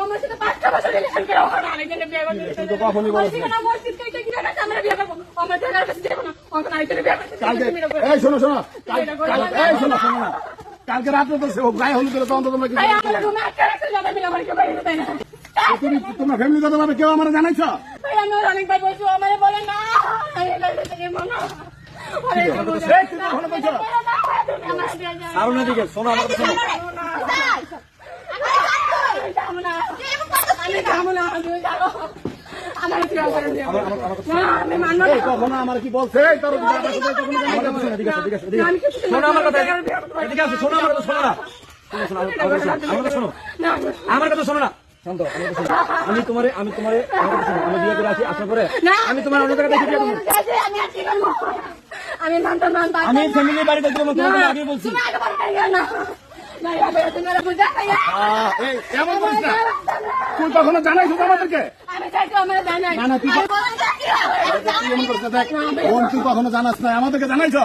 আমার সাথে 5টা বছর রিলেশন করে আরেকজনের বিয়ে করতে কিন্তু কখনই বলেছ না। মসজিদ থেকে কি না আমরা বিয়ে করব আমার টাকার কাছে দেব না ওখানে আরেকজনের বিয়ে করতে কালকে এই শোনো শোনো এই শোনো শোনো না কালকে রাতে তো গায়ে হলুদ করে তখন তোমরা ভাই আমার রুমে আটকে রাখতে যাবে না আমার কেউ বাইরে দেয় না তোমরা ফ্যামিলি কথা ভাবে কেউ আমার জানাইছ ভাই আমি ওর অনেকবার বলছি ও আমারে বলে না আমি বাইরে থেকে মনা আরো না দিকে শোনো আমার কথা শোনো কখনো আমার কি বলছে শোনো আমার কথা এদিকে আসো শোনো আমার কথা শোনো না শোনো আমার কথা শোনো না শান্ত আমি তোমারে আমি বিয়ে করে আসি আসার পরে আমি তোমার অন্য জায়গায় দেখে বিয়ে করবো আমি ফ্যামিলি বাড়িতে তোমাকে আগে বলছি তুই কখনো জানাইছো আমাদেরকে তুই কখনো জানাস না আমাদেরকে জানাইছ